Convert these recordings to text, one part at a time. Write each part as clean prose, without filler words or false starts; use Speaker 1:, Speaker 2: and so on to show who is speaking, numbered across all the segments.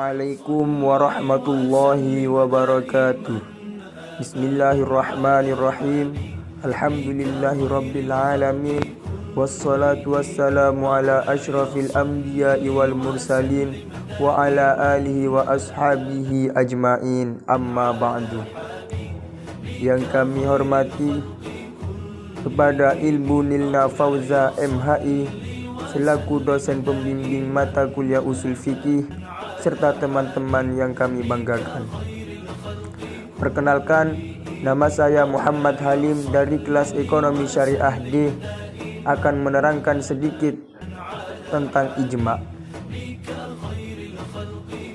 Speaker 1: Assalamualaikum warahmatullahi wabarakatuh. Bismillahirrahmanirrahim. Alhamdulillahi rabbil alamin. Wassalatu wassalamu ala ashrafil anbiya'i wal mursalin wa ala alihi wa ashabihi ajmain. Amma ba'du. Yang kami hormati kepada Ilmu Nilna Fauza MHI selaku dosen pembimbing mata kuliah usul fikih serta teman-teman yang kami banggakan. Perkenalkan, nama saya Muhammad Halim dari kelas Ekonomi Syariah D akan menerangkan sedikit tentang ijma.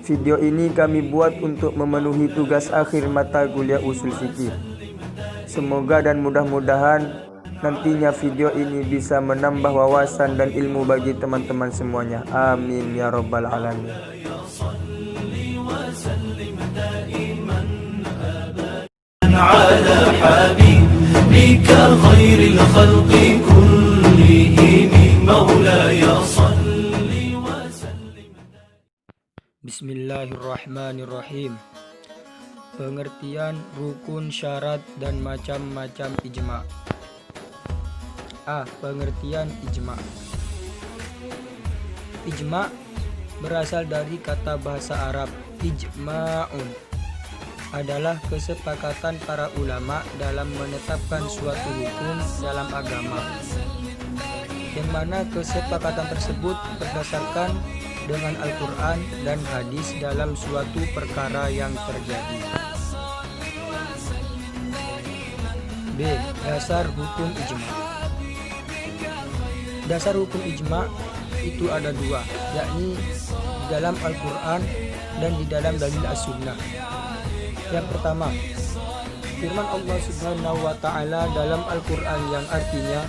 Speaker 1: Video ini kami buat untuk memenuhi tugas akhir mata kuliah usul fikih. Semoga dan mudah-mudahan nantinya video ini bisa menambah wawasan dan ilmu bagi teman-teman semuanya. Amin ya rabbal alamin. Bismillahirrahmanirrahim. Pengertian rukun, syarat, dan macam-macam ijma. A. Pengertian ijma. Ijma berasal dari kata bahasa Arab ijma'un, adalah kesepakatan para ulama dalam menetapkan suatu hukum dalam agama, yang mana kesepakatan tersebut berdasarkan dengan Al-Quran dan hadis dalam suatu perkara yang terjadi. B. Dasar hukum ijma. Dasar hukum ijma itu ada dua, yakni di dalam Al-Quran dan di dalam dalil as-sunnah. Yang pertama, firman Allah Subhanahu wa Ta'ala dalam Al-Quran yang artinya,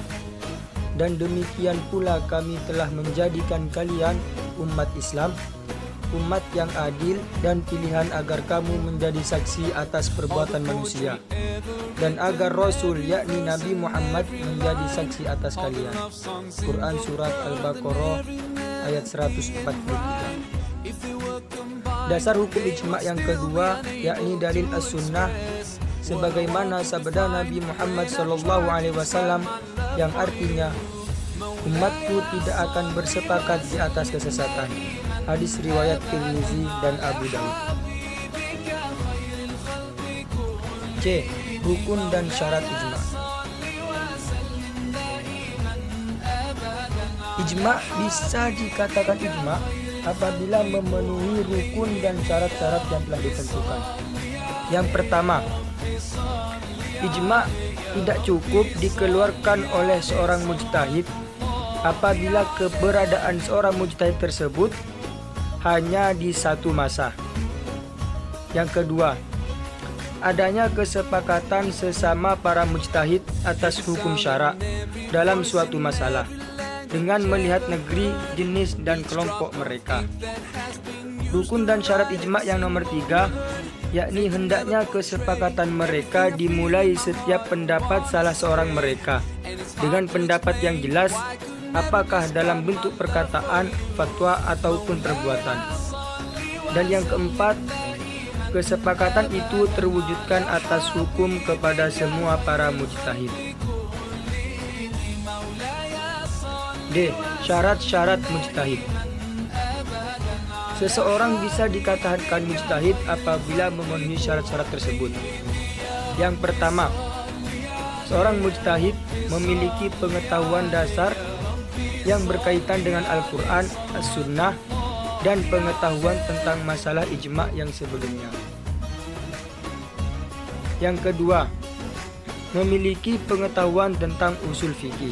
Speaker 1: dan demikian pula kami telah menjadikan kalian umat Islam, umat yang adil dan pilihan agar kamu menjadi saksi atas perbuatan manusia, dan agar Rasul yakni Nabi Muhammad menjadi saksi atas kalian. Quran Surat Al-Baqarah ayat 143. Dasar hukum ijma yang kedua yakni dalil as-sunnah, sebagaimana sabda Nabi Muhammad SAW yang artinya, umatku tidak akan bersepakat di atas kesesatan. Hadis riwayat Tirmizi dan Abu Daud. C. Rukun dan syarat ijma. Ijma bisa dikatakan ijma apabila memenuhi rukun dan syarat-syarat yang telah ditentukan. Yang pertama, ijma tidak cukup dikeluarkan oleh seorang mujtahid apabila keberadaan seorang mujtahid tersebut hanya di satu masa. Yang kedua, adanya kesepakatan sesama para mujtahid atas hukum syara dalam suatu masalah dengan melihat negeri, jenis, dan kelompok mereka. Rukun dan syarat ijma yang nomor 3, yakni hendaknya kesepakatan mereka dimulai setiap pendapat salah seorang mereka dengan pendapat yang jelas, apakah dalam bentuk perkataan, fatwa, ataupun perbuatan. Dan yang keempat, kesepakatan itu terwujudkan atas hukum kepada semua para mujtahid. D. Syarat-syarat mujtahid. Seseorang bisa dikatakan mujtahid apabila memenuhi syarat-syarat tersebut. Yang pertama, seorang mujtahid memiliki pengetahuan dasar yang berkaitan dengan Al-Quran, As-Sunnah, dan pengetahuan tentang masalah ijma yang sebelumnya. Yang kedua, memiliki pengetahuan tentang usul fikih.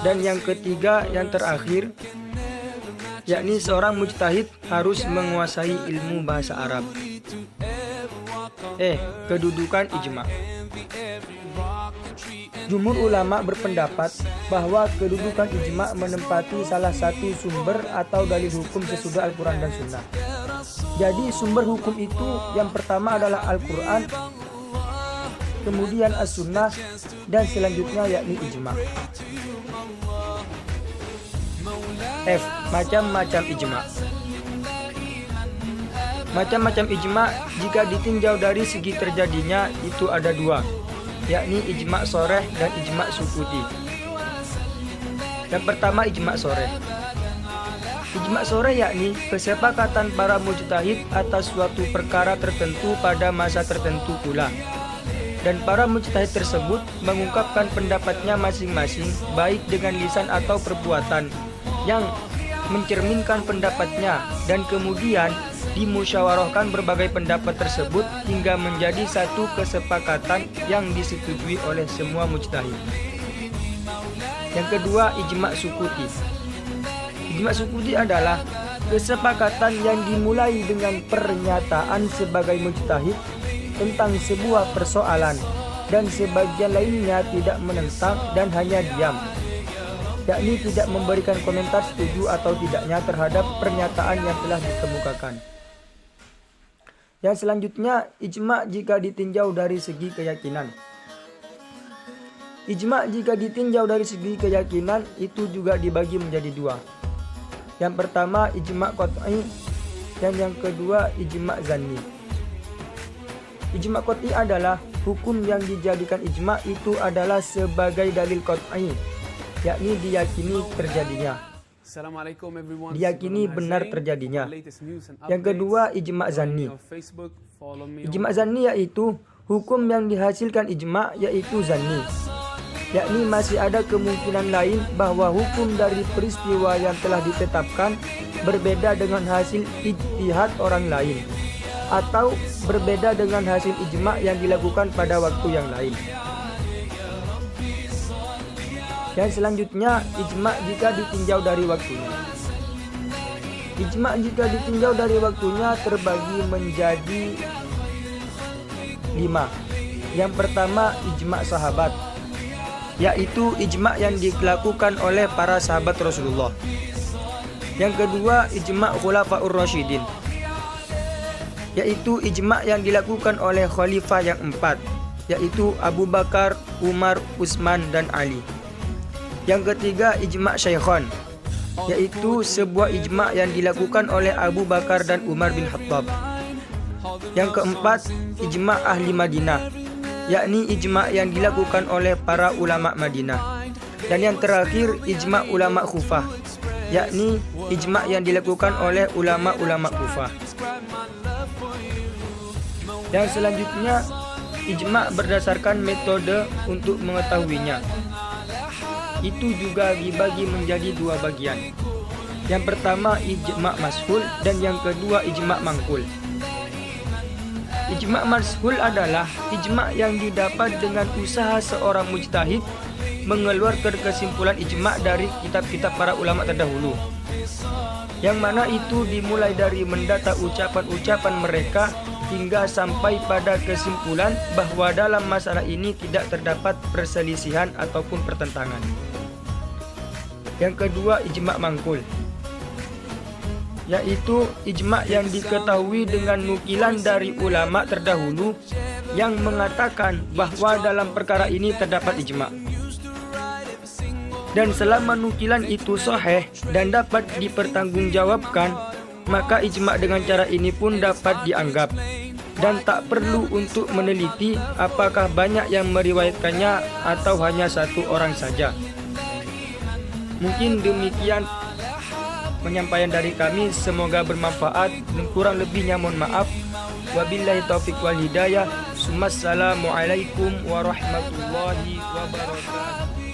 Speaker 1: Dan yang ketiga, yang terakhir, yakni seorang mujtahid harus menguasai ilmu bahasa Arab. Kedudukan ijma. Jumhur ulama berpendapat bahwa kedudukan ijma menempati salah satu sumber atau dalil hukum sesudah Al-Quran dan Sunnah. Jadi sumber hukum itu yang pertama adalah Al-Quran, kemudian As-Sunnah, dan selanjutnya yakni ijma. F. Macam-macam ijma. Macam-macam ijma' jika ditinjau dari segi terjadinya itu ada dua, yakni ijma' shoreh dan ijma' sukuti. Yang pertama ijma' shoreh. Ijma' shoreh yakni kesepakatan para mujtahid atas suatu perkara tertentu pada masa tertentu pula. Dan para mujtahid tersebut mengungkapkan pendapatnya masing-masing baik dengan lisan atau perbuatan yang mencerminkan pendapatnya, dan kemudian dimusyawarahkan berbagai pendapat tersebut hingga menjadi satu kesepakatan yang disetujui oleh semua mujtahid. Yang kedua, ijma' sukuti. Ijma' sukuti adalah kesepakatan yang dimulai dengan pernyataan sebagai mujtahid tentang sebuah persoalan dan sebagian lainnya tidak menentang dan hanya diam, yakni tidak memberikan komentar setuju atau tidaknya terhadap pernyataan yang telah dikemukakan. Yang selanjutnya, ijma' jika ditinjau dari segi keyakinan. Ijma' jika ditinjau dari segi keyakinan itu juga dibagi menjadi dua. Yang pertama ijma' qat'i dan yang kedua ijma' zanni. Ijma' qat'i adalah hukum yang dijadikan ijma' itu adalah sebagai dalil qat'i, yakni diyakini terjadinya, diyakini benar terjadinya. Yang kedua ijma' zanni. Ijma' zanni yaitu hukum yang dihasilkan ijma' yaitu zanni, yakni masih ada kemungkinan lain bahwa hukum dari peristiwa yang telah ditetapkan berbeda dengan hasil ijtihad orang lain, atau berbeda dengan hasil ijma' yang dilakukan pada waktu yang lain. Yang selanjutnya, ijma' jika ditinjau dari waktunya. Ijma' jika ditinjau dari waktunya terbagi menjadi 5. Yang pertama ijma' sahabat, yaitu ijma' yang dilakukan oleh para sahabat Rasulullah. Yang kedua ijma' khulafaur rasyidin, yaitu ijma' yang dilakukan oleh khalifah yang 4, yaitu Abu Bakar, Umar, Utsman, dan Ali. Yang ketiga ijma' syaikhan, yaitu sebuah ijma' yang dilakukan oleh Abu Bakar dan Umar bin Khattab. Yang keempat ijma' ahli Madinah, yakni ijma' yang dilakukan oleh para ulama Madinah. Dan yang terakhir ijma' ulama Kufah, yakni ijma' yang dilakukan oleh ulama-ulama Kufah. Yang selanjutnya ijma' berdasarkan metode untuk mengetahuinya. Itu juga dibagi menjadi dua bagian. Yang pertama ijma' mashhul dan yang kedua ijma' mangkul. Ijma' mashhul adalah ijma' yang didapat dengan usaha seorang mujtahid mengeluarkan kesimpulan ijma' dari kitab-kitab para ulama terdahulu, yang mana itu dimulai dari mendata ucapan-ucapan mereka hingga sampai pada kesimpulan bahwa dalam masalah ini tidak terdapat perselisihan ataupun pertentangan. Yang kedua ijma' mangkul, yaitu ijma' yang diketahui dengan nukilan dari ulama terdahulu yang mengatakan bahwa dalam perkara ini terdapat ijma'. Dan selama nukilan itu sahih dan dapat dipertanggungjawabkan, maka ijma' dengan cara ini pun dapat dianggap, dan tak perlu untuk meneliti apakah banyak yang meriwayatkannya atau hanya satu orang saja. Mungkin demikian penyampaian dari kami, semoga bermanfaat dan kurang lebihnya mohon maaf. Wabillahi taufiq wal hidayah. Assalamualaikum warahmatullahi wabarakatuh.